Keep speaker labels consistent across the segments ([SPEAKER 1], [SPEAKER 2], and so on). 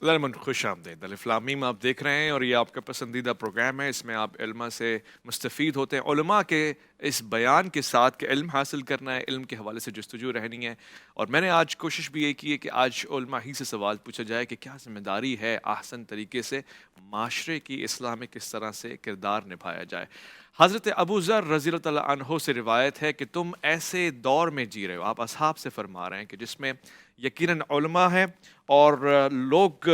[SPEAKER 1] ضرور خوش آمدید الف لام میم آپ دیکھ رہے ہیں اور یہ آپ کا پسندیدہ پروگرام ہے. اس میں آپ علم سے مستفید ہوتے ہیں. علماء کے اس بیان کے ساتھ کہ علم حاصل کرنا ہے, علم کے حوالے سے جستجو رہنی ہے. اور میں نے آج کوشش بھی یہ کی ہے کہ آج علماء ہی سے سوال پوچھا جائے کہ کیا ذمہ داری ہے احسن طریقے سے معاشرے کی اصلاح میں کس طرح سے کردار نبھایا جائے. حضرت ابو ذر رضی اللہ تعالیٰ عنہ سے روایت ہے کہ تم ایسے دور میں جی رہے ہو, آپ اصحاب سے فرما رہے ہیں, کہ جس میں یقیناً علماء ہیں اور لوگ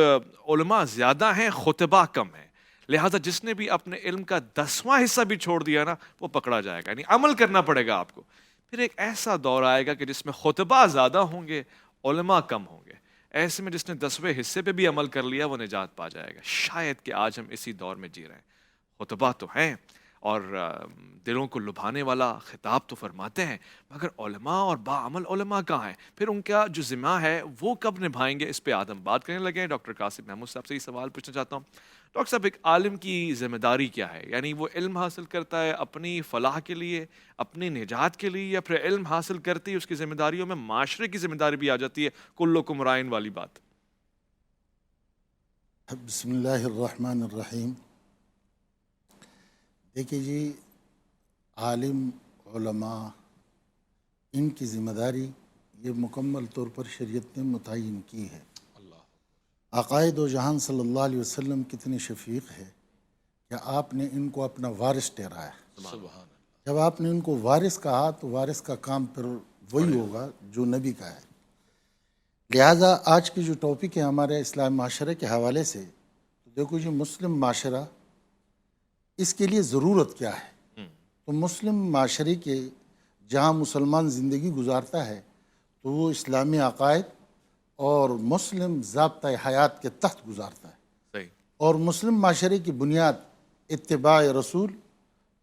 [SPEAKER 1] علماء زیادہ ہیں, خطباء کم ہیں. لہٰذا جس نے بھی اپنے علم کا 10واں حصہ بھی چھوڑ دیا نا, وہ پکڑا جائے گا, یعنی عمل کرنا پڑے گا آپ کو. پھر ایک ایسا دور آئے گا کہ جس میں خطباء زیادہ ہوں گے, علماء کم ہوں گے. ایسے میں جس نے 10ویں حصے پہ بھی عمل کر لیا وہ نجات پا جائے گا. شاید کہ آج ہم اسی دور میں جی رہے ہیں. خطباء تو ہیں اور دلوں کو لبھانے والا خطاب تو فرماتے ہیں, مگر علماء اور باعمل علماء کہاں ہیں؟ پھر ان کا جو ذمہ ہے وہ کب نبھائیں گے؟ اس پہ آج ہم بات کرنے لگے ہیں. ڈاکٹر قاسم محمود صاحب سے یہ سوال پوچھنا چاہتا ہوں. ڈاکٹر صاحب, ایک عالم کی ذمہ داری کیا ہے؟ یعنی وہ علم حاصل کرتا ہے اپنی فلاح کے لیے, اپنی نجات کے لیے, یا پھر علم حاصل کرتی ہے اس کی ذمہ داریوں میں معاشرے کی ذمہ داری بھی آ جاتی ہے, کلکم رائن والی بات؟
[SPEAKER 2] بسم اللہ الرحمن الرحیم. دیکھیے جی, عالم علماء ان کی ذمہ داری یہ مکمل طور پر شریعت نے متعین کی ہے. عقائد دو جہان صلی اللہ علیہ وسلم کتنے شفیق ہے کہ آپ نے ان کو اپنا وارث ٹھہرایا. جب آپ نے ان کو وارث کہا تو وارث کا کام پھر وہی ہوگا جو نبی کا ہے. لہٰذا آج کی جو ٹاپک ہے ہمارے اسلام معاشرے کے حوالے سے, تو دیکھو جی, مسلم معاشرہ اس کے لیے ضرورت کیا ہے؟ تو مسلم معاشرے کے جہاں مسلمان زندگی گزارتا ہے تو وہ اسلامی عقائد اور مسلم ضابطۂ حیات کے تحت گزارتا ہے.
[SPEAKER 1] صحیح.
[SPEAKER 2] اور مسلم معاشرے کی بنیاد اتباع رسول,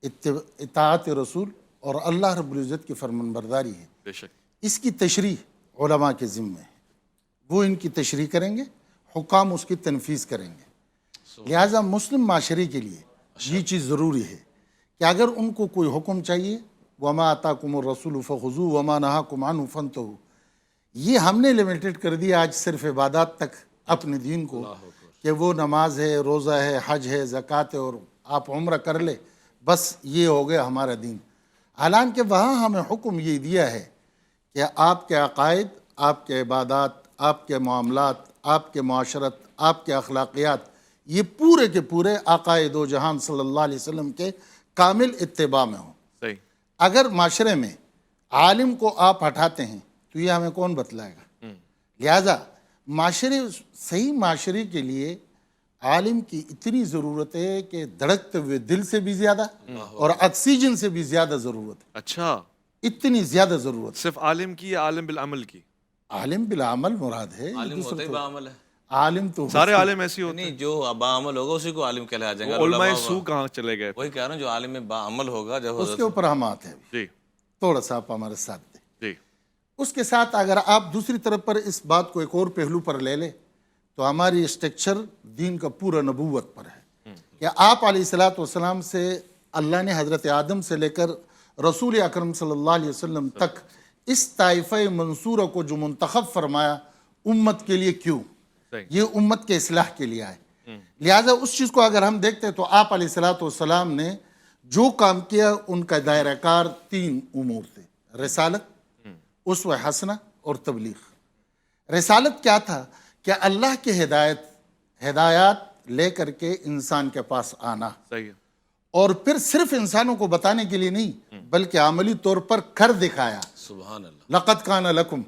[SPEAKER 2] اطاعت رسول اور اللہ رب العزت کی فرمان برداری ہے.
[SPEAKER 1] بے شک.
[SPEAKER 2] اس کی تشریح علماء کے ذمے ہے, وہ ان کی تشریح کریں گے, حکام اس کی تنفیذ کریں گے. لہٰذا مسلم معاشرے کے لیے یہ چیز ضروری ہے کہ اگر ان کو کوئی حکم چاہیے, وما آتاکم الرسول فخذوہ وما نہاکم عنہ فانتہوا, یہ ہم نے لمیٹڈ کر دیا آج صرف عبادات تک اپنے دین کو, کہ وہ نماز ہے, روزہ ہے, حج ہے, زکوٰۃ ہے, اور آپ عمرہ کر لے, بس یہ ہو گیا ہمارا دین. حالانکہ وہاں ہمیں حکم یہ دیا ہے کہ آپ کے عقائد, آپ کے عبادات, آپ کے معاملات, آپ کے معاشرت, آپ کے اخلاقیات, یہ پورے کے پورے آقائے دو جہان صلی اللہ علیہ وسلم کے کامل اتباع میں ہوں.
[SPEAKER 1] صحیح.
[SPEAKER 2] اگر معاشرے میں عالم کو آپ ہٹاتے ہیں تو یہ ہمیں کون بتلائے گا؟ لہٰذا صحیح معاشرے کے لیے عالم کی اتنی ضرورت ہے کہ دھڑکتے ہوئے دل سے بھی زیادہ اور آکسیجن سے بھی زیادہ ضرورت ہے.
[SPEAKER 1] اچھا,
[SPEAKER 2] اتنی زیادہ ضرورت.
[SPEAKER 1] صرف عالم کی یا عالم بالعمل کی؟
[SPEAKER 2] عالم بالعمل مراد ہے.
[SPEAKER 3] عالم ہوتا ہی باعمل ہے.
[SPEAKER 2] عالم تو
[SPEAKER 1] سارے عالم ایسی ہوتے ہیں؟
[SPEAKER 3] نہیں, جو باعمل ہوگا اسی کو عالم کہلایا جائے گا.
[SPEAKER 1] علماء سو کہاں چلے گئے؟
[SPEAKER 3] وہی کہہ رہا ہوں, جو عالم باعمل ہوگا, جب
[SPEAKER 2] اس کے اوپر ہم آتے ہیں.
[SPEAKER 1] جی
[SPEAKER 2] تھوڑا سا آپ ہمارے ساتھ دیں.
[SPEAKER 1] جی.
[SPEAKER 2] اس کے ساتھ اگر آپ دوسری طرف پر اس بات کو ایک اور پہلو پر لے لیں تو ہماری اسٹرکچر دین کا پورا نبوت پر ہے کہ آپ علیہ الصلوۃ والسلام سے اللہ نے حضرت آدم سے لے کر رسول اکرم صلی اللہ علیہ وسلم تک اس طائفہ منصورہ کو جو منتخب فرمایا امت کے لیے, کیوں؟ یہ امت کے اصلاح کے لیے آئے. لہٰذا اس چیز کو اگر ہم دیکھتے تو آپ علیہ الصلوۃ والسلام نے جو کام کیا ان کا دائرہ کار 3 امور تھے: رسالت, اسوہ حسنہ اور تبلیغ. رسالت کیا تھا؟ کہ اللہ کی ہدایات لے کر کے انسان کے پاس آنا.
[SPEAKER 1] صحیح.
[SPEAKER 2] اور پھر صرف انسانوں کو بتانے کے لیے نہیں بلکہ عملی طور پر کر دکھایا.
[SPEAKER 3] سبحان اللہ.
[SPEAKER 2] لقد کان لکم,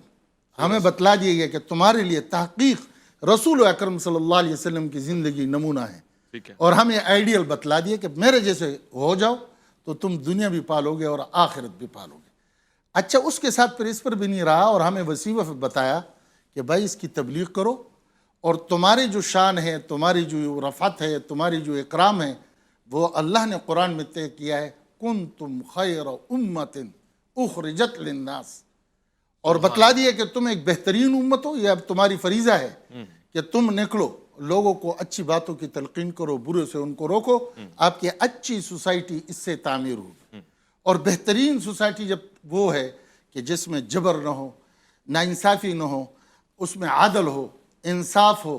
[SPEAKER 2] ہمیں بتلا دیا گیا کہ تمہارے لیے تحقیق رسول اکرم صلی اللہ علیہ وسلم کی زندگی نمونہ ہے.
[SPEAKER 1] ٹھیک ہے.
[SPEAKER 2] اور ہمیں آئیڈیل بتلا دیا کہ میرے جیسے ہو جاؤ تو تم دنیا بھی پالو گے اور آخرت بھی پالو گے. اچھا, اس کے ساتھ پھر اس پر بھی نہیں رہا اور ہمیں وسیلہ بتایا کہ بھائی اس کی تبلیغ کرو, اور تمہاری جو شان ہے, تمہاری جو رفعت ہے, تمہاری جو اکرام ہے, وہ اللہ نے قرآن میں طے کیا ہے, کنتم خیر امت اخرجت للناس, اور بتلا دیا کہ تم ایک بہترین امت ہو. یہ اب تمہاری فریضہ ہے کہ تم نکلو, لوگوں کو اچھی باتوں کی تلقین کرو, برے سے ان کو روکو. آپ کی اچھی سوسائٹی اس سے تعمیر ہوگی. اور بہترین سوسائٹی جب وہ ہے کہ جس میں جبر نہ ہو, ناانصافی نہ ہو, اس میں عدل ہو, انصاف ہو,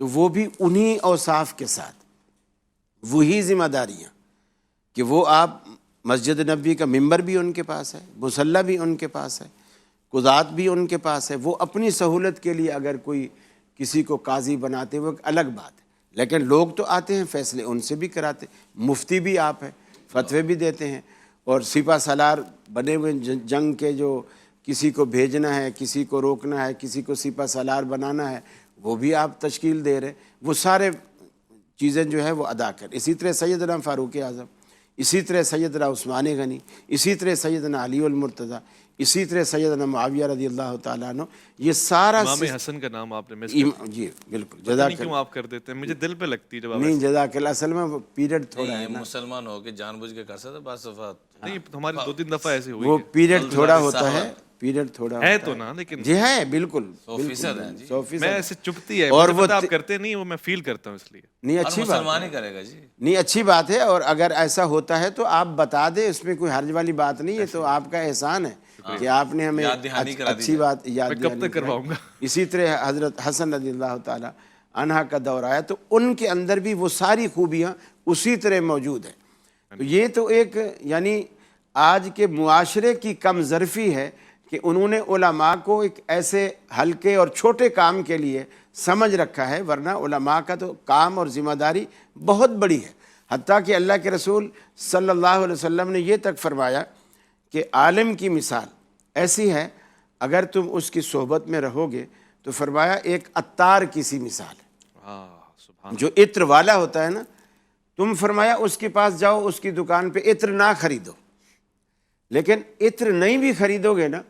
[SPEAKER 4] تو وہ بھی انہی اوصاف کے ساتھ وہی ذمہ داریاں کہ وہ آپ مسجد نبوی کا ممبر بھی ان کے پاس ہے، مصلی بھی ان کے پاس ہے، قضات بھی ان کے پاس ہے. وہ اپنی سہولت کے لیے اگر کوئی کسی کو قاضی بناتے وہ ایک الگ بات ہے، لیکن لوگ تو آتے ہیں فیصلے ان سے بھی کراتے. مفتی بھی آپ ہیں، فتوے بھی دیتے ہیں. اور سپہ سالار بنے ہوئے جنگ کے جو کسی کو بھیجنا ہے، کسی کو روکنا ہے، کسی کو سپہ سالار بنانا ہے، وہ بھی آپ تشکیل دے رہے. وہ سارے چیزیں جو ہے وہ ادا کر. اسی طرح سیدنا فاروق اعظم، اسی طرح سیدنا عثمان غنی، اسی طرح سیدنا علی المرتضیٰ، اسی طرح سیدنا معاویہ رضی اللہ تعالیٰ عنہ. یہ سارا
[SPEAKER 1] امام حسن کا نام آپ نے مس کر
[SPEAKER 4] جی بالکل
[SPEAKER 1] دیا.
[SPEAKER 4] جزاک
[SPEAKER 1] کیوں آپ کر دیتے ہیں؟ مجھے دل پہ لگتی ہے جب آپ
[SPEAKER 4] نہیں جزاک اللہ. اصل میں وہ پیریڈ تھوڑا ہے
[SPEAKER 3] یہ مسلمان ہو کے جان بوجھ کے کر سکتے بعض دفعہ.
[SPEAKER 1] نہیں، ہماری 2-3 دفعہ ایسے ہوئی
[SPEAKER 4] وہ
[SPEAKER 1] ہے.
[SPEAKER 4] پیریڈ تھوڑا ہوتا ہے، پیریڈ تھوڑا
[SPEAKER 1] ہے
[SPEAKER 4] ہوتا
[SPEAKER 1] تو نا، لیکن
[SPEAKER 4] جی ہے بالکل
[SPEAKER 3] 100% ہے جی.
[SPEAKER 4] 100%.
[SPEAKER 1] میں ایسے چپتی ہے
[SPEAKER 4] اور
[SPEAKER 1] مجھے
[SPEAKER 4] وہ
[SPEAKER 1] پتہ آپ کرتے نہیں، وہ میں فیل کرتا ہوں اس لیے.
[SPEAKER 4] نہیں
[SPEAKER 3] ہر
[SPEAKER 4] اچھی بات
[SPEAKER 3] مسلمان ہی کرے گا جی.
[SPEAKER 4] نہیں اچھی بات ہے. اور اگر ایسا ہوتا ہے تو آپ بتا دیں، اس میں کوئی حرج والی بات نہیں ہے. تو آپ کا احسان ہے کہ آپ نے ہمیں
[SPEAKER 3] یاد دہانی کرا دی
[SPEAKER 4] اچھی بات یاد
[SPEAKER 1] میں کب
[SPEAKER 4] دہانی
[SPEAKER 1] تک کرواؤں گا؟
[SPEAKER 4] اسی طرح حضرت حسن رضی اللہ تعالیٰ عنہ کا دور آیا تو ان کے اندر بھی وہ ساری خوبیاں اسی طرح موجود ہیں. تو یہ تو ایک یعنی آج کے معاشرے کی کم ظرفی ہے کہ انہوں نے علماء کو ایک ایسے ہلکے اور چھوٹے کام کے لیے سمجھ رکھا ہے، ورنہ علماء کا تو کام اور ذمہ داری بہت بڑی ہے. حتیٰ کہ اللہ کے رسول صلی اللہ علیہ وسلم نے یہ تک فرمایا کہ عالم کی مثال ایسی ہے اگر تم اس کی صحبت میں رہو گے تو فرمایا ایک عطار کی سی مثال ہے.
[SPEAKER 1] سبحان
[SPEAKER 4] جو عطر والا ہوتا ہے نا، تم فرمایا اس کے پاس جاؤ، اس کی دکان پہ عطر نہ خریدو، لیکن عطر نہیں بھی خریدو گے نا،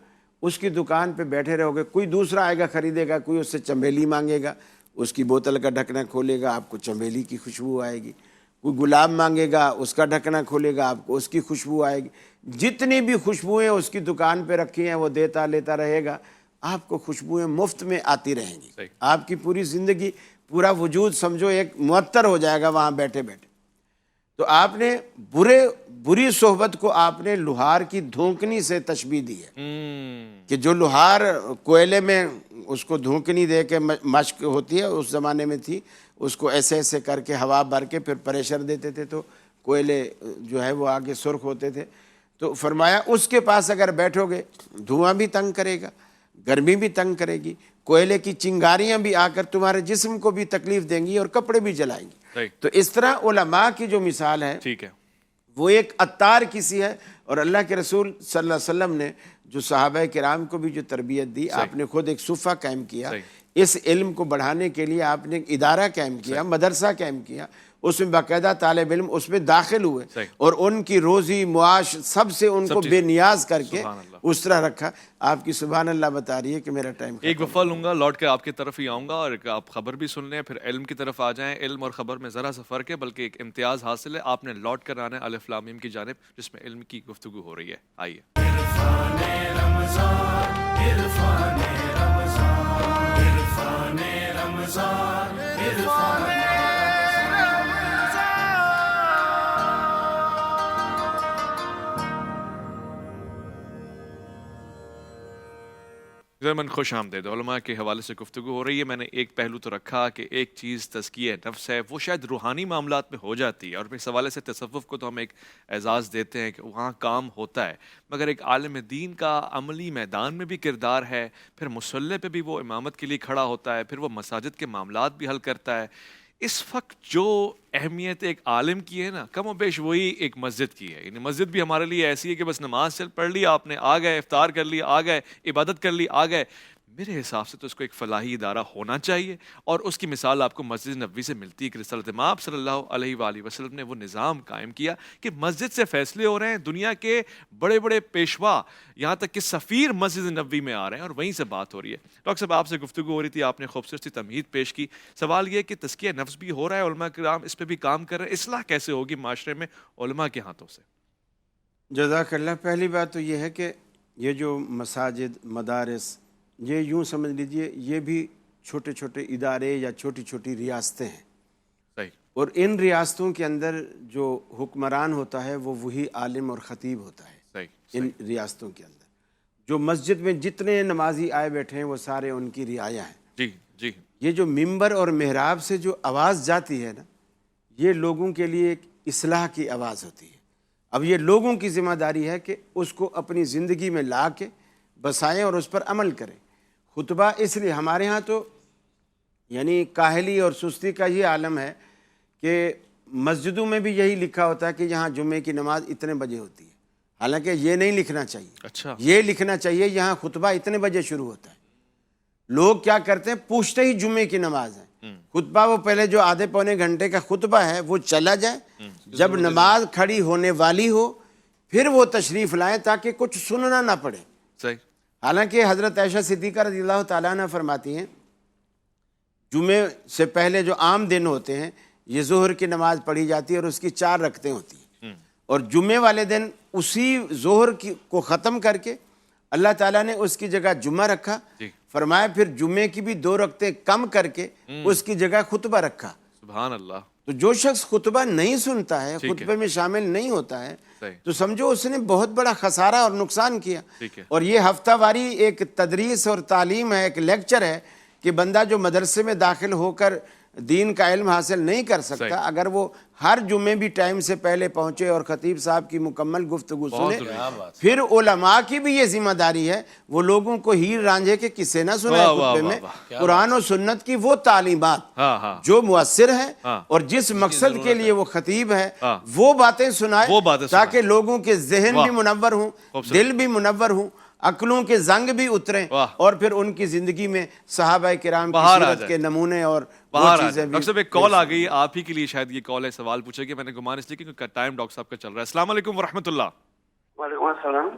[SPEAKER 4] اس کی دکان پہ بیٹھے رہو گے، کوئی دوسرا آئے گا خریدے گا، کوئی اس سے چمیلی مانگے گا، اس کی بوتل کا ڈھکنا کھولے گا، آپ کو چمیلی کی خوشبو آئے گی. کوئی گلاب مانگے گا، اس کا ڈھکنا کھولے گا، آپ کو اس کی خوشبو آئے گی. جتنی بھی خوشبوئیں اس کی دکان پہ رکھی ہیں وہ دیتا لیتا رہے گا، آپ کو خوشبوئیں مفت میں آتی رہیں گی.
[SPEAKER 1] صحیح.
[SPEAKER 4] آپ کی پوری زندگی، پورا وجود سمجھو ایک معطر ہو جائے گا وہاں بیٹھے بیٹھے. تو آپ نے بری صحبت کو آپ نے لوہار کی دھونکنی سے تشبیہ دی ہے کہ جو لوہار کوئلے میں اس کو دھونکنی دے کے مشق ہوتی ہے، اس زمانے میں تھی، اس کو ایسے ایسے کر کے ہوا بھر کے پھر پریشر دیتے تھے تو کوئلے جو ہے وہ آگے سرخ ہوتے تھے. تو فرمایا اس کے پاس اگر بیٹھو گے دھواں بھی تنگ کرے گا، گرمی بھی تنگ کرے گی، کوئلے کی چنگاریاں بھی آ کر تمہارے جسم کو بھی تکلیف دیں گی اور کپڑے بھی جلائیں گی. تو اس طرح علماء کی جو مثال ہے
[SPEAKER 1] ٹھیک ہے،
[SPEAKER 4] وہ ایک عطار کی سی ہے. اور اللہ کے رسول صلی اللہ علیہ وسلم نے جو صحابہ کرام کو بھی جو تربیت دی، آپ نے خود ایک صفحہ قائم کیا، اس علم کو بڑھانے کے لیے آپ نے ایک ادارہ قائم کیا، مدرسہ قائم کیا، اس میں باقاعدہ طالب علم اس میں داخل ہوئے اور ان کی روزی معاش سب سے ان کو بے نیاز کر کے اس طرح رکھا. آپ کی سبحان اللہ بتا رہی ہے کہ میرا ٹائم
[SPEAKER 1] ایک وقفہ لوں گا، لوٹ کے آپ کی طرف ہی آؤں گا اور آپ خبر بھی سن لیں، پھر علم کی طرف آ جائیں. علم اور خبر میں ذرا سا فرق ہے، بلکہ ایک امتیاز حاصل ہے. آپ نے لوٹ کر آنا ہے الف لام میم کی جانب، جس میں علم کی گفتگو ہو رہی ہے. آئیے. من خوش آمدید. علماء کے حوالے سے گفتگو ہو رہی ہے. میں نے ایک پہلو تو رکھا کہ ایک چیز تزکیہ نفس ہے، وہ شاید روحانی معاملات میں ہو جاتی ہے، اور اس حوالے سے تصوف کو تو ہم ایک اعزاز دیتے ہیں کہ وہاں کام ہوتا ہے، مگر ایک عالم دین کا عملی میدان میں بھی کردار ہے. پھر مصلی پہ بھی وہ امامت کے لیے کھڑا ہوتا ہے، پھر وہ مساجد کے معاملات بھی حل کرتا ہے. اس وقت جو اہمیت ایک عالم کی ہے نا، کم و بیش وہی ایک مسجد کی ہے. یعنی مسجد بھی ہمارے لیے ایسی ہے کہ بس نماز چل پڑھ لی آپ نے، آ گئے، افطار کر لی، آ گئے، عبادت کر لی، آ گئے. میرے حساب سے تو اس کو ایک فلاحی ادارہ ہونا چاہیے، اور اس کی مثال آپ کو مسجد نبوی سے ملتی ہے کہ رسالت مآب صلی اللہ علیہ وآلہ وسلم نے وہ نظام قائم کیا کہ مسجد سے فیصلے ہو رہے ہیں. دنیا کے بڑے بڑے پیشوا، یہاں تک کہ سفیر مسجد نبوی میں آ رہے ہیں، اور وہیں سے بات ہو رہی ہے. ڈاکٹر صاحب آپ سے گفتگو ہو رہی تھی، آپ نے خوبصورت سی تمہید پیش کی. سوال یہ ہے کہ تزکیہ نفس بھی ہو رہا ہے، علماء کرام اس پہ بھی کام کر رہے ہیں، اصلاح کیسے ہوگی معاشرے میں علماء کے ہاتھوں سے؟
[SPEAKER 4] جزاک اللہ. پہلی بات تو یہ ہے کہ یہ جو مساجد، مدارس، یہ یوں سمجھ لیجئے یہ بھی چھوٹے چھوٹے ادارے یا چھوٹی چھوٹی ریاستیں ہیں.
[SPEAKER 1] صحیح.
[SPEAKER 4] اور ان ریاستوں کے اندر جو حکمران ہوتا ہے وہ وہی عالم اور خطیب ہوتا ہے.
[SPEAKER 1] صحیح.
[SPEAKER 4] ان ریاستوں کے اندر جو مسجد میں جتنے نمازی آئے بیٹھے ہیں وہ سارے ان کی رعایا ہیں.
[SPEAKER 1] جی جی
[SPEAKER 4] یہ جو ممبر اور محراب سے جو آواز جاتی ہے نا، یہ لوگوں کے لیے ایک اصلاح کی آواز ہوتی ہے. اب یہ لوگوں کی ذمہ داری ہے کہ اس کو اپنی زندگی میں لا کے بسائیں اور اس پر عمل کریں. خطبہ اس لیے ہمارے ہاں تو یعنی کاہلی اور سستی کا یہ عالم ہے کہ مسجدوں میں بھی یہی لکھا ہوتا ہے کہ یہاں جمعے کی نماز اتنے بجے ہوتی ہے، حالانکہ یہ نہیں لکھنا چاہیے.
[SPEAKER 1] اچھا
[SPEAKER 4] یہ لکھنا چاہیے یہاں خطبہ اتنے بجے شروع ہوتا ہے. لوگ کیا کرتے ہیں، پوچھتے ہی جمعے کی نماز ہے. خطبہ وہ پہلے جو آدھے پونے گھنٹے کا خطبہ ہے وہ چلا جائے، جب نماز کھڑی ہونے والی ہو پھر وہ تشریف لائیں تاکہ کچھ سننا نہ پڑے.
[SPEAKER 1] صحیح.
[SPEAKER 4] حالانکہ حضرت عائشہ صدیقہ رضی اللہ تعالیٰ عنہ فرماتی ہیں جمعے سے پہلے جو عام دن ہوتے ہیں یہ ظہر کی نماز پڑھی جاتی ہے اور اس کی 4 رکعتیں ہوتی ہیں، اور جمعے والے دن اسی ظہر کو ختم کر کے اللہ تعالیٰ نے اس کی جگہ جمعہ رکھا. فرمایا پھر جمعے کی بھی 2 رکعتیں کم کر کے اس کی جگہ خطبہ رکھا.
[SPEAKER 1] سبحان اللہ.
[SPEAKER 4] تو جو شخص خطبہ نہیں سنتا ہے، خطبے میں شامل نہیں ہوتا ہے، تو سمجھو اس نے بہت بڑا خسارہ اور نقصان کیا. اور یہ ہفتہ واری ایک تدریس اور تعلیم ہے، ایک لیکچر ہے کہ بندہ جو مدرسے میں داخل ہو کر دین کا علم حاصل نہیں کر سکتا، اگر وہ ہر جمعے بھی ٹائم سے پہلے پہنچے اور خطیب صاحب کی مکمل گفتگو سنے، پھر علماء کی بھی یہ ذمہ داری ہے وہ لوگوں کو ہیر رانجھے کے قصے نہ سنائے خطبے میں. قرآن و سنت کی وہ تعلیمات جو مؤثر ہیں اور جس مقصد کے لیے وہ خطیب ہے وہ باتیں سنائے تاکہ لوگوں کے ذہن بھی منور ہوں، دل بھی منور ہوں، عقلوں کے زنگ بھی اتریں، اور پھر ان کی زندگی میں صحابہ کرام کی سیرت کے نمونے اور وہ چیزیں بھی.
[SPEAKER 1] ڈاکٹر صاحب ایک کال آ گئی آپ ہی کے لیے، شاید یہ کال ہے، سوال پوچھے گا. میں نے گمان اس لیے کیونکہ ٹائم ڈاکٹر صاحب کا چل رہا ہے. السلام علیکم ورحمۃ اللہ.
[SPEAKER 5] وعلیکم السلام.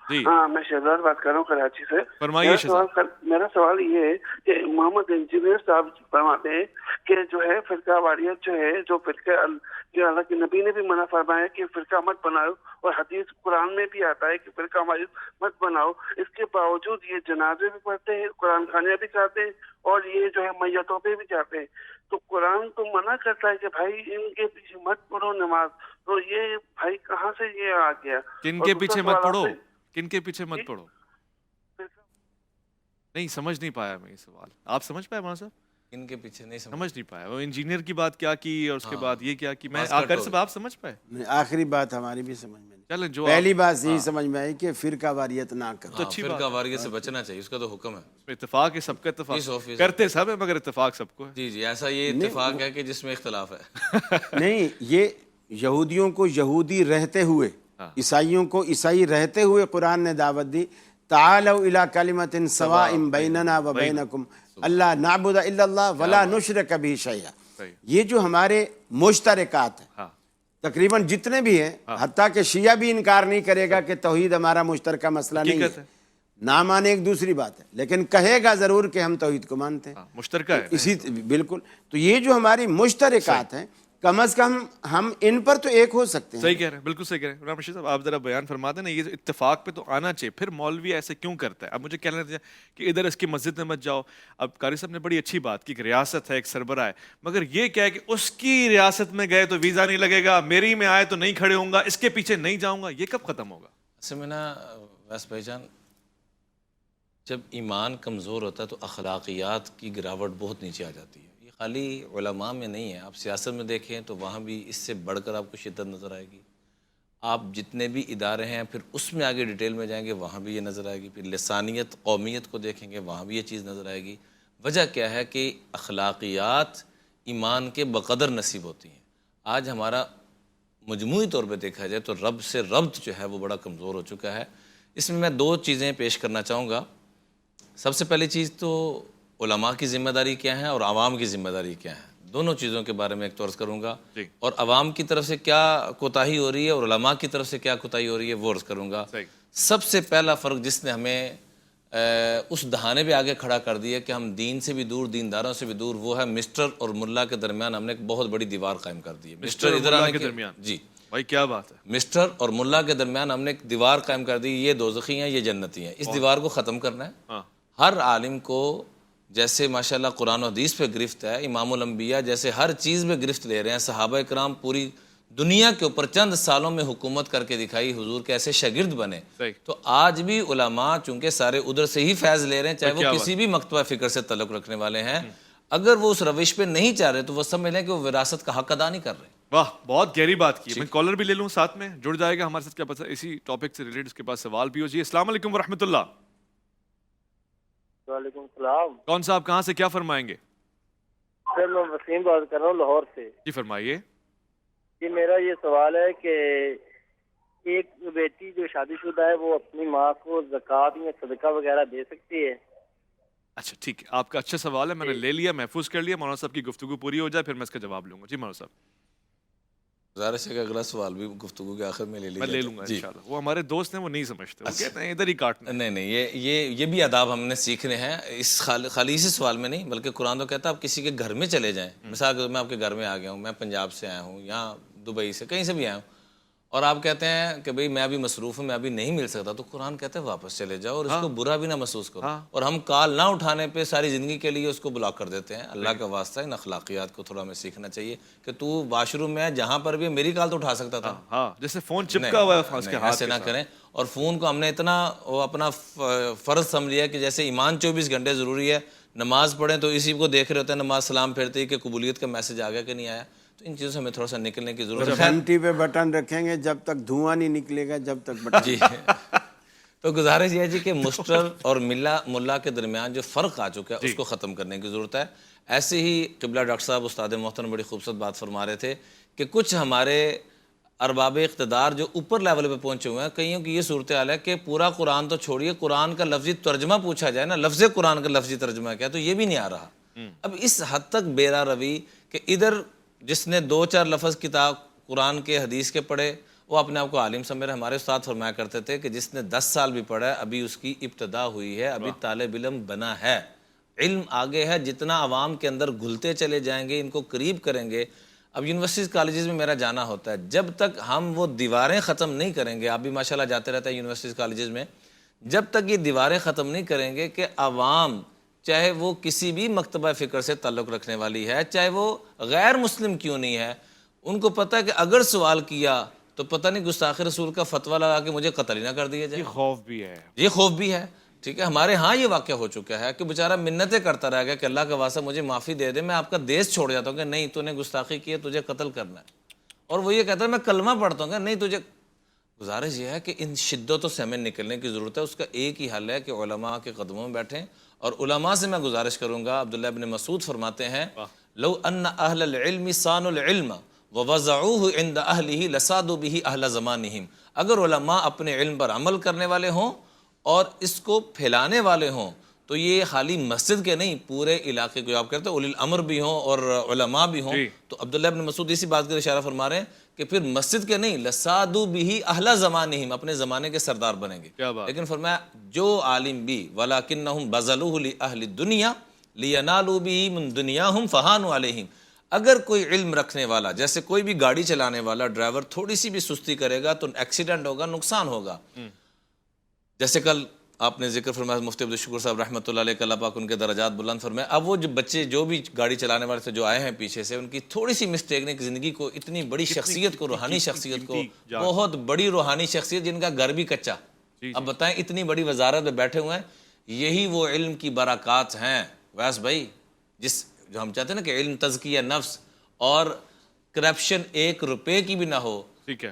[SPEAKER 1] جی
[SPEAKER 5] ہاں میں شہزاد بات کر رہا ہوں کراچی سے.
[SPEAKER 1] فرمائیے شہزاد.
[SPEAKER 5] میرا سوال یہ ہے کہ محمد انجینئر صاحب فرماتے ہیں کہ جو ہے فرقہ واریت جو ہے، جو فرقہ جو اللہ کے نبی نے بھی منع فرمایا کہ فرقہ مت بناؤ، اور حدیث قرآن میں بھی آتا ہے کہ فرقہ واریت مت بناؤ. اس کے باوجود یہ جنازے بھی پڑھتے ہیں، قرآن خوانیاں بھی کرتے ہیں، اور یہ جو ہے میتوں پہ بھی جاتے ہیں. تو قرآن تو منع کرتا ہے کہ بھائی ان کے پیچھے مت پڑھو نماز. تو یہ بھائی کہاں سے یہ آ گیا؟
[SPEAKER 1] کن کے پیچھے مت پڑھو؟ کن کے پیچھے مت پڑھو؟ نہیں سمجھ نہیں پایا میں یہ سوال. آپ سمجھ پائے مولانا صاحب؟
[SPEAKER 3] ان کے پیچھے نہیں
[SPEAKER 1] سمجھ نہیں پایا. وہ انجینئر کی بات کیا کی اور اس کے بعد یہ کیا کی، میں آخر سے آپ سمجھ پائے؟
[SPEAKER 4] آخری بات ہماری بھی سمجھ میں نہیں.
[SPEAKER 1] چلیں جو
[SPEAKER 4] پہلی بات یہی سمجھ میں آئی کہ فرقہ واریت نہ کرو.
[SPEAKER 1] تو اچھی
[SPEAKER 3] فرقہ واریت سے بچنا چاہیے، اس کا تو حکم ہے.
[SPEAKER 1] اتفاق ہے، سب کا اتفاق کرتے سب ہے، مگر اتفاق سب کو ہے.
[SPEAKER 3] جی جی ایسا یہ اتفاق ہے کہ جس میں اختلاف ہے.
[SPEAKER 4] نہیں، یہ یہودیوں کو یہودی رہتے ہوئے، عیسائیوں کو عیسائی رہتے ہوئے قرآن نے دعوت دی، تعالوا الی کلمۃ سواء بیننا و بینکم اللہ نعبد الا اللہ ولا نشرک بہ شیئا. یہ جو ہمارے مشترکات ہیں تقریباً جتنے بھی ہیں، حتیٰ کہ شیعہ بھی انکار نہیں کرے گا کہ توحید ہمارا مشترکہ مسئلہ نہیں ہے. نہ مانے ایک دوسری بات ہے، لیکن کہے گا ضرور کہ ہم توحید کو مانتے ہیں،
[SPEAKER 1] مشترکہ ہے
[SPEAKER 4] اسی بالکل. تو یہ جو ہماری مشترکات ہیں کم از کم ہم ان پر تو ایک ہو سکتے ہیں.
[SPEAKER 1] صحیح کہہ رہے ہیں، بالکل صحیح کہہ رہے ہیں. رام رشید صاحب آپ ذرا بیان فرما دیں نا، یہ اتفاق پہ تو آنا چاہیے، پھر مولوی ایسے کیوں کرتا ہے؟ اب مجھے کہنا چاہیے کہ ادھر اس کی مسجد میں مت جاؤ. اب قاری صاحب نے بڑی اچھی بات کی کہ ریاست ہے، ایک سربراہ ہے، مگر یہ کیا ہے کہ اس کی ریاست میں گئے تو ویزا نہیں لگے گا، میری میں آئے تو نہیں کھڑے ہوں گا، اس کے پیچھے نہیں جاؤں گا. یہ کب ختم ہوگا؟
[SPEAKER 3] اصل میں نا ویس بھائی جان، جب ایمان کمزور ہوتا ہے تو اخلاقیات کی گراوٹ بہت نیچے آ جاتی ہے. یہ خالی علماء میں نہیں ہے، آپ سیاست میں دیکھیں تو وہاں بھی اس سے بڑھ کر آپ کو شدت نظر آئے گی. آپ جتنے بھی ادارے ہیں پھر اس میں آگے ڈیٹیل میں جائیں گے وہاں بھی یہ نظر آئے گی. پھر لسانیت قومیت کو دیکھیں گے وہاں بھی یہ چیز نظر آئے گی. وجہ کیا ہے کہ اخلاقیات ایمان کے بقدر نصیب ہوتی ہیں. آج ہمارا مجموعی طور پہ دیکھا جائے تو رب سے ربط جو ہے وہ بڑا کمزور ہو چکا ہے. اس میں 2 چیزیں پیش کرنا چاہوں گا. سب سے پہلی چیز تو علماء کی ذمہ داری کیا ہے اور عوام کی ذمہ داری کیا ہے، دونوں چیزوں کے بارے میں ایک طرز کروں گا. اور عوام کی طرف سے کیا کوتاہی ہو رہی ہے اور علماء کی طرف سے کیا کوتاہی ہو رہی ہے وہ عرض کروں گا. سب سے پہلا فرق جس نے ہمیں اس دہانے پہ آگے کھڑا کر دیا کہ ہم دین سے بھی دور، دینداروں سے بھی دور، وہ ہے مسٹر اور ملا کے درمیان ہم نے ایک بہت بڑی دیوار قائم کر دی ہے. مسٹر ادھر آنے کے درمیان، جی
[SPEAKER 1] بھائی کیا بات ہے،
[SPEAKER 3] مسٹر اور ملا کے درمیان ہم نے ایک دیوار قائم کر دی. یہ دوزخی ہیں، یہ جنتی ہیں. اس دیوار کو ختم کرنا ہے. ہر عالم کو جیسے ماشاءاللہ قرآن و حدیث پہ گرفت ہے، امام الانبیاء جیسے ہر چیز میں گرفت لے رہے ہیں، صحابہ کرام پوری دنیا کے اوپر چند سالوں میں حکومت کر کے دکھائی، حضور کے ایسے شاگرد بنے.
[SPEAKER 1] صحیح.
[SPEAKER 3] تو آج بھی علماء چونکہ سارے ادھر سے ہی فیض لے رہے ہیں، چاہے وہ کسی بھی مکتبہ فکر سے تعلق رکھنے والے ہیں، اگر وہ اس روش پہ نہیں چاہ رہے تو وہ سمجھ لیں کہ وہ وراثت کا حق ادا نہیں کر رہے.
[SPEAKER 1] واہ، بہت گہری بات کی. میں کالر بھی لے لوں ساتھ میں، جڑ جائے گا ہمارے ساتھ، کیا پتہ اسی ٹاپک سے ریلیٹڈ اس کے پاس سوال بھی ہو. جی السلام علیکم ورحمۃ اللہ.
[SPEAKER 6] وعلیکم السلام
[SPEAKER 1] کون صاحب کہاں سے کیا فرمائیں گے؟
[SPEAKER 6] سر میں وسیم بات کر رہا ہوں لاہور سے.
[SPEAKER 1] جی فرمائیے.
[SPEAKER 6] جی میرا یہ سوال ہے کہ ایک بیٹی جو شادی شدہ ہے وہ اپنی ماں کو زکوٰۃ یا صدقہ وغیرہ دے سکتی ہے؟
[SPEAKER 1] اچھا ٹھیک ہے، آپ کا اچھا سوال ہے، میں نے لے لیا، محفوظ کر لیا. مولانا صاحب کی گفتگو پوری ہو جائے پھر میں اس کا جواب لوں گا. جی مولانا صاحب.
[SPEAKER 3] گزارش ہے کہ اگلا سوال بھی گفتگو کے آخر میں لے
[SPEAKER 1] میں لے لوں گا انشاءاللہ. وہ ہمارے دوست ہیں، وہ نہیں سمجھتے، وہ کہتے ہیں ادھر ہی کاٹنا.
[SPEAKER 3] نہیں یہ بھی آداب ہم نے سیکھنے ہیں، اس خالی اسی سوال میں نہیں بلکہ قرآن تو کہتا ہے آپ کسی کے گھر میں چلے جائیں. مثال کے طور میں آپ کے گھر میں آ گیا ہوں، میں پنجاب سے آیا ہوں یا دبئی سے کہیں سے بھی آیا ہوں، اور آپ کہتے ہیں کہ بھئی میں ابھی مصروف ہوں، میں ابھی نہیں مل سکتا، تو قرآن کہتا ہے واپس چلے جاؤ اور اس کو برا بھی نہ محسوس کرو. اور ہم کال نہ اٹھانے پہ ساری زندگی کے لیے اس کو بلاک کر دیتے ہیں. اللہ کا واسطہ ان اخلاقیات کو تھوڑا ہمیں سیکھنا چاہیے کہ تو واش روم میں جہاں پر بھی میری کال تو اٹھا سکتا تھا.
[SPEAKER 1] ہاں جیسے فون چپکا ہوا ہے اس کے ہاتھ
[SPEAKER 3] ایسے نہ کریں. اور فون کو ہم نے اتنا وہ اپنا فرض سمجھ لیا کہ جیسے ایمان 24 گھنٹے ضروری ہے، نماز پڑھیں تو اسی کو دیکھ رہے ہوتے ہیں، نماز سلام پھیرتے ہی کہ قبولیت کا میسج آ گیا کہ نہیں آیا. تو ان چیزوں سے ہمیں تھوڑا سا نکلنے کی ضرورت ہے.
[SPEAKER 4] گھنٹی پہ بٹن رکھیں گے جب تک دھواں نہیں نکلے گا، جب تک بٹن.
[SPEAKER 3] جی تو گزارش یہ ہے جی کہ مشتر اور ملا کے درمیان جو فرق آ چکا ہے اس کو ختم کرنے کی ضرورت ہے. ایسے ہی قبلہ ڈاکٹر صاحب استاد محترم بڑی خوبصورت بات فرما رہے تھے کہ کچھ ہمارے ارباب اقتدار جو اوپر لیول پہ پہنچے ہوئے ہیں، کئیوں کی یہ صورتحال ہے کہ پورا قرآن تو چھوڑیے، قرآن کا لفظی ترجمہ پوچھا جائے نا، لفظ قرآن کا لفظی ترجمہ کیا، تو یہ بھی نہیں آ رہا. اب اس حد تک بیرا روی کہ ادھر جس نے 2-4 لفظ کتاب قرآن کے حدیث کے پڑھے وہ اپنے آپ کو عالم سمجھ رہے. ہمارے استاد فرمایا کرتے تھے کہ جس نے 10 سال بھی پڑھا ہے ابھی اس کی ابتدا ہوئی ہے، ابھی طالب علم بنا ہے، علم آگے ہے. جتنا عوام کے اندر گھلتے چلے جائیں گے، ان کو قریب کریں گے. اب یونیورسٹیز کالجز میں میرا جانا ہوتا ہے، جب تک ہم وہ دیواریں ختم نہیں کریں گے، آپ بھی ماشاءاللہ جاتے رہتے ہیں یونیورسٹیز کالجز میں، جب تک یہ دیواریں ختم نہیں کریں گے کہ عوام چاہے وہ کسی بھی مکتبہ فکر سے تعلق رکھنے والی ہے، چاہے وہ غیر مسلم کیوں نہیں ہے، ان کو پتہ ہے کہ اگر سوال کیا تو پتہ نہیں گستاخ رسول کا فتویٰ لگا کے مجھے قتل ہی نہ کر دیا جائے.
[SPEAKER 1] یہ خوف بھی ہے،
[SPEAKER 3] یہ خوف بھی ہے. ٹھیک ہے، ہمارے ہاں یہ واقعہ ہو چکا ہے کہ بیچارہ منتیں کرتا رہ گیا کہ اللہ کا واسطہ مجھے معافی دے دے، میں آپ کا دیش چھوڑ جاتا ہوں کہ نہیں تو نے گستاخی کی ہے، تجھے قتل کرنا ہے. اور وہ یہ کہتا ہے میں کلمہ پڑھتا ہوں کہ نہیں تجھے. گزارش یہ ہے کہ ان شدتوں سے ہمیں نکلنے کی ضرورت ہے. اس کا ایک ہی حل ہے کہ علماء کے قدموں میں بیٹھیں. اور علماء سے میں گزارش کروں گا، عبداللہ ابن مسعود فرماتے ہیں لو ان اہل العلم صانوا العلم ووضعوه عند اہلہ لصادوا به اہل زمانہم. اگر علماء اپنے علم پر عمل کرنے والے ہوں اور اس کو پھیلانے والے ہوں تو یہ خالی مسجد کے نہیں، پورے علاقے کو آپ کہتے ہیں اولی الامر بھی ہوں اور علماء بھی ہوں. تو عبداللہ ابن مسعود اسی بات کا اشارہ فرما رہے ہیں کہ پھر مسجد کے نہیں، لصادوا به اہل زمانہم، اپنے زمانے کے سردار بنیں گے. لیکن فرمایا جو عالم بھی ولکنہم بذلوہ لاہل الدنیا لینالوا به من دنیاہم فہانوا علیہم. اگر کوئی علم رکھنے والا، جیسے کوئی بھی گاڑی چلانے والا ڈرائیور تھوڑی سی بھی سستی کرے گا تو ایکسیڈنٹ ہوگا، نقصان ہوگا. جیسے کل آپ نے ذکر فرمایا مفتی عبدالشکور صاحب رحمۃ اللہ علیہ کہ اللہ پاک ان کے درجات بلند فرمائے. اب وہ جو بچے جو بھی گاڑی چلانے والے سے جو آئے ہیں پیچھے سے، ان کی تھوڑی سی مسٹیک نے زندگی کو اتنی بڑی شخصیت کو، روحانی شخصیت کو، بہت بڑی روحانی شخصیت جن کا گھر بھی کچا، اب بتائیں اتنی بڑی وزارت میں بیٹھے ہوئے ہیں. یہی وہ علم کی برکات ہیں ویس بھائی، جس جو ہم چاہتے ہیں نا کہ علم تزکیہ نفس اور کرپشن 1 روپے کی بھی نہ ہو.
[SPEAKER 1] ٹھیک ہے،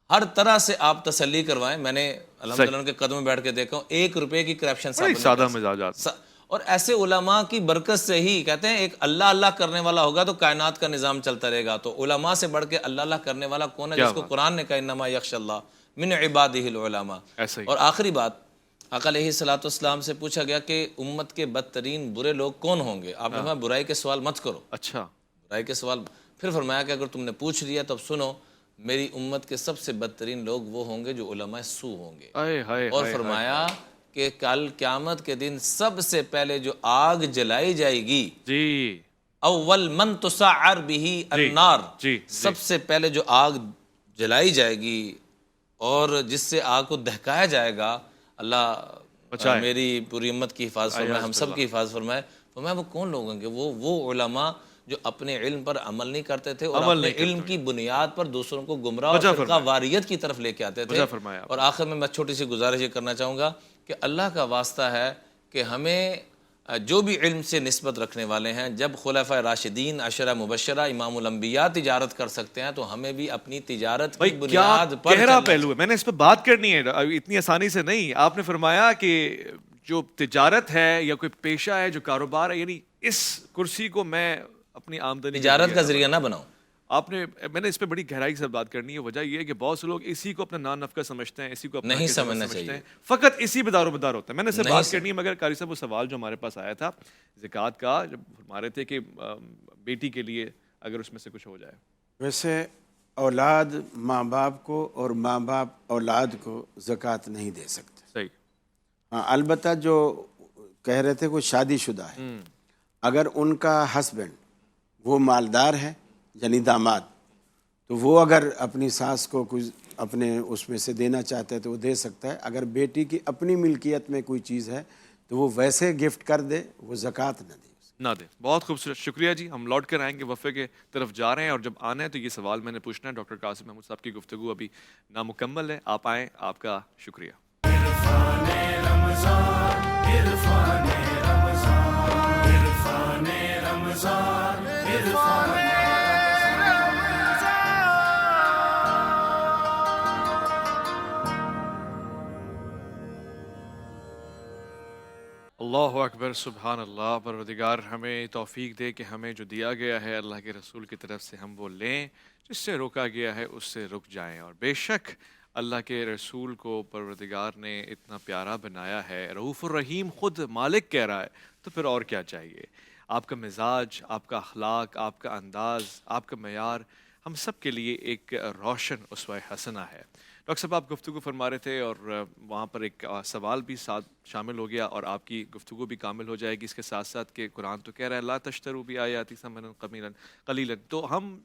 [SPEAKER 3] ہر طرح سے آپ تسلی کروائیں. میں نے الحمدللہ ان کے قدم میں بیٹھ کے دیکھا ہوں، 1 روپے کی کرپشن
[SPEAKER 1] سادہ مزاجات.
[SPEAKER 3] اور ایسے علماء کی برکت سے ہی کہتے ہیں ایک اللہ اللہ کرنے والا ہوگا تو کائنات کا نظام چلتا رہے گا. تو علماء سے بڑھ کے اللہ اللہ کرنے والا کون ہے؟ جس کو قرآن نے کہا انما یخش اللہ من عبادہ العلماء. اور آخری بات، آقا علیہ الصلوۃ والسلام سے پوچھا گیا کہ امت کے بدترین برے لوگ کون ہوں گے؟ آپ نے فرمایا برائی کے سوال مت کرو.
[SPEAKER 1] اچھا،
[SPEAKER 3] برائی کے سوال. پھر فرمایا کہ اگر تم نے پوچھ لیا تب سنو، میری امت کے سب سے بدترین لوگ وہ ہوں گے جو علماء سو ہوں گے. اور فرمایا کہ کل قیامت کے دن سب سے پہلے جو آگ جلائی جائے گی،
[SPEAKER 1] جی
[SPEAKER 3] اول من تسعر به النار، سب سے پہلے جو آگ جلائی جائے گی اور جس سے آگ کو دہکایا جائے گا، اللہ میری پوری امت کی حفاظت فرمائے، ہم سب کی حفاظت فرمائے. فرمایا وہ کون لوگ ہوں گے؟ وہ علماء جو اپنے علم پر عمل نہیں کرتے تھے اور اپنے علم کی بنیاد پر دوسروں کو گمراہ اور فرقہ واریت کی طرف لے کے آتے تھے. اور آخر میں چھوٹی سی گزارش یہ کرنا چاہوں گا کہ اللہ کا واسطہ ہے کہ ہمیں جو بھی علم سے نسبت رکھنے والے ہیں، جب خلفائے راشدین، عشرہ مبشرہ، امام الانبیاء تجارت کر سکتے ہیں تو ہمیں بھی اپنی تجارت کی بنیاد پر
[SPEAKER 1] گہرا پہلو ہے. میں نے اس پہ بات کرنی ہے اتنی آسانی سے نہیں. آپ نے فرمایا کہ جو تجارت ہے یا کوئی پیشہ ہے، جو کاروبار ہے، یعنی اس کرسی کو میں اپنی آمدنی
[SPEAKER 3] تجارت کا ذریعہ نہ بناؤں.
[SPEAKER 1] میں نے اس پہ بڑی گہرائی سے بات کرنی ہے. وجہ یہ ہے کہ بہت سے لوگ اسی کو اپنا نان نفقہ سمجھتے ہیں، اسی کو اپنا
[SPEAKER 3] نہیں
[SPEAKER 1] کسب
[SPEAKER 3] سمجھنا
[SPEAKER 1] سمجھتے
[SPEAKER 3] چاہیے.
[SPEAKER 1] ہیں، فقط اسی پہ دار و مدار ہوتا ہے. میں نے اس سے بات کرنی ہے. مگر قاری صاحب وہ سوال جو ہمارے پاس آیا تھا زکوٰۃ کا، جب فرما رہے تھے کہ بیٹی کے لیے اگر اس میں سے کچھ ہو جائے.
[SPEAKER 4] ویسے اولاد ماں باپ کو اور ماں باپ اولاد کو زکوٰۃ نہیں دے سکتے.
[SPEAKER 1] صحیح.
[SPEAKER 4] ہاں، البتہ جو کہہ رہے تھے وہ شادی شدہ ہے، اگر ان کا ہسبینڈ وہ مالدار ہے یعنی داماد، تو وہ اگر اپنی ساس کو کچھ اپنے اس میں سے دینا چاہتا ہے تو وہ دے سکتا ہے. اگر بیٹی کی اپنی ملکیت میں کوئی چیز ہے تو وہ ویسے گفٹ کر دے، وہ زکوٰۃ نہ دے.
[SPEAKER 1] بہت خوبصورت، شکریہ جی. ہم لوٹ کر آئیں گے، وفے کے طرف جا رہے ہیں، اور جب آنا ہے تو یہ سوال میں نے پوچھنا ہے. ڈاکٹر قاسم محمود صاحب کی گفتگو ابھی نامکمل ہے. آپ آئیں، آپ کا شکریہ. اللہ اکبر، سبحان اللہ. پروردگار ہمیں توفیق دے کہ ہمیں جو دیا گیا ہے اللہ کے رسول کی طرف سے ہم وہ لیں، جس سے روکا گیا ہے اس سے رک جائیں. اور بے شک اللہ کے رسول کو پروردگار نے اتنا پیارا بنایا ہے، رؤوف الرحیم خود مالک کہہ رہا ہے، تو پھر اور کیا چاہیے. آپ کا مزاج، آپ کا اخلاق، آپ کا انداز، آپ کا معیار ہم سب کے لیے ایک روشن اسوہ حسنہ ہے. ڈاکٹر صاحب آپ گفتگو فرما رہے تھے اور وہاں پر ایک سوال بھی ساتھ شامل ہو گیا اور آپ کی گفتگو بھی کامل ہو جائے گی اس کے ساتھ ساتھ کہ قرآن تو کہہ رہا ہے لا تشتروا بآیاتی ثمنا قلیلا. تو ہم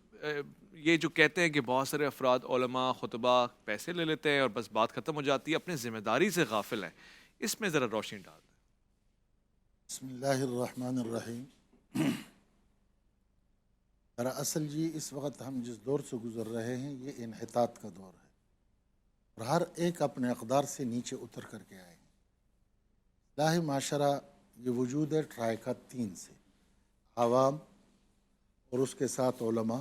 [SPEAKER 1] یہ جو کہتے ہیں کہ بہت سارے افراد، علماء، خطبہ پیسے لے لیتے ہیں اور بس بات ختم ہو جاتی ہے، اپنے ذمہ داری سے غافل ہیں، اس میں ذرا روشنی ڈال دیں.
[SPEAKER 2] بسم اللہ الرحمن الرحیم. دراصل جی اس وقت ہم جس دور سے گزر رہے ہیں یہ انحطاط کا دور ہے، اور ہر ایک اپنے اقدار سے نیچے اتر کر کے آئے ہیں. اصلاح معاشرہ یہ وجود ہے ٹرائکا 3 سے، عوام اور اس کے ساتھ علماء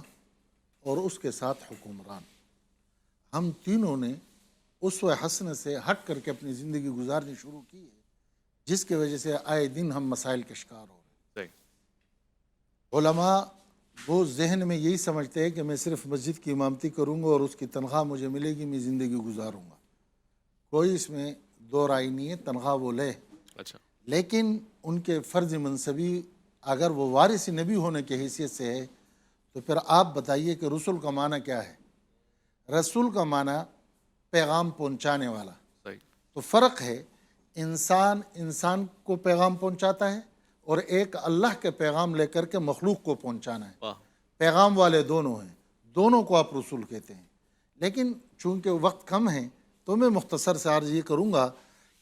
[SPEAKER 2] اور اس کے ساتھ حکمران. ہم تینوں نے اسوہ حسنہ سے ہٹ کر کے اپنی زندگی گزارنی شروع کی ہے، جس کی وجہ سے آئے دن ہم مسائل کے شکار ہو رہے ہیں. علماء وہ ذہن میں یہی سمجھتے ہیں کہ میں صرف مسجد کی امامتی کروں گا اور اس کی تنخواہ مجھے ملے گی، میں زندگی گزاروں گا. کوئی اس میں دو رائے نہیں ہے، تنخواہ وہ لے.
[SPEAKER 1] اچھا.
[SPEAKER 2] لیکن ان کے فرض منصبی اگر وہ وارث نبی ہونے کی حیثیت سے ہے تو پھر آپ بتائیے کہ رسول کا معنی کیا ہے؟ رسول کا معنی پیغام پہنچانے والا. تو فرق ہے، انسان کو پیغام پہنچاتا ہے اور ایک اللہ کے پیغام لے کر کے مخلوق کو پہنچانا ہے. پیغام والے دونوں ہیں، دونوں کو آپ رسول کہتے ہیں. لیکن چونکہ وقت کم ہے تو میں مختصر سے عرض یہ کروں گا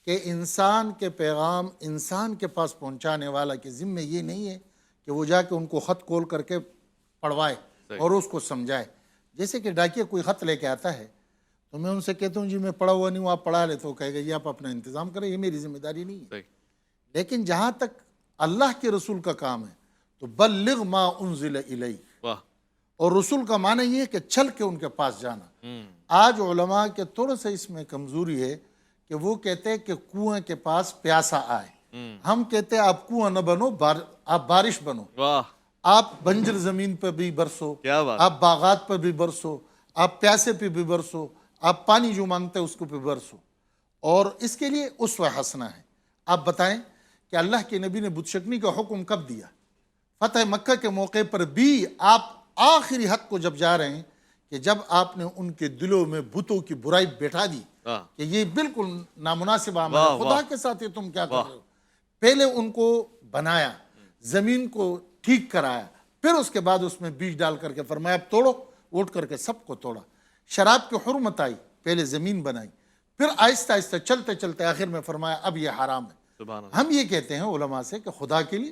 [SPEAKER 2] کہ انسان کے پیغام انسان کے پاس پہنچانے والا کے ذمہ یہ نہیں ہے کہ وہ جا کے ان کو خط کھول کر کے پڑھوائے اور اس کو سمجھائے. جیسے کہ ڈاکیہ کوئی خط لے کے آتا ہے تو میں ان سے کہتا ہوں جی میں پڑھا ہوا نہیں ہوں، آپ پڑھا لے. تو کہے گا یہ آپ اپنا انتظام کریں، یہ میری ذمہ داری نہیں ہے. لیکن جہاں تک اللہ کے رسول کا کام ہے تو بلغ ما انزل الیک، اور رسول کا معنی یہ ہے کہ چل کے ان کے پاس جانا. آج علماء کے تھوڑا سا اس میں کمزوری ہے کہ وہ کہتے ہیں کہ کنویں کے پاس پیاسا آئے. ہم کہتے ہیں آپ کنواں نہ بنو، آپ بارش بنو. آپ بنجر زمین پہ بھی برسو، آپ باغات پہ بھی برسو، آپ پیاسے پہ بھی برسو، آپ پانی جو مانگتے اس کو بھی برسو. اور اس کے لیے اسوہ حسنہ ہے. آپ بتائیں کہ اللہ کے نبی نے بت شکنی کا حکم کب دیا؟ فتح مکہ کے موقع پر بھی آپ آخری حد کو جب جا رہے ہیں کہ جب آپ نے ان کے دلوں میں بتوں کی برائی بیٹھا دی کہ یہ بالکل نامناسب عمل ہے، خدا کے ساتھ یہ تم کیا کر رہے ہو. پہلے ان کو بنایا، زمین کو ٹھیک کرایا، پھر اس کے بعد اس میں بیج ڈال کر کے فرمایا اب توڑو. اٹھ کر کے سب کو توڑا. شراب کی حرمت آئی، پہلے زمین بنائی، پھر آہستہ آہستہ چلتے چلتے آخر میں فرمایا اب یہ حرام ہے. ہم یہ کہتے ہیں علماء سے کہ خدا کے لیے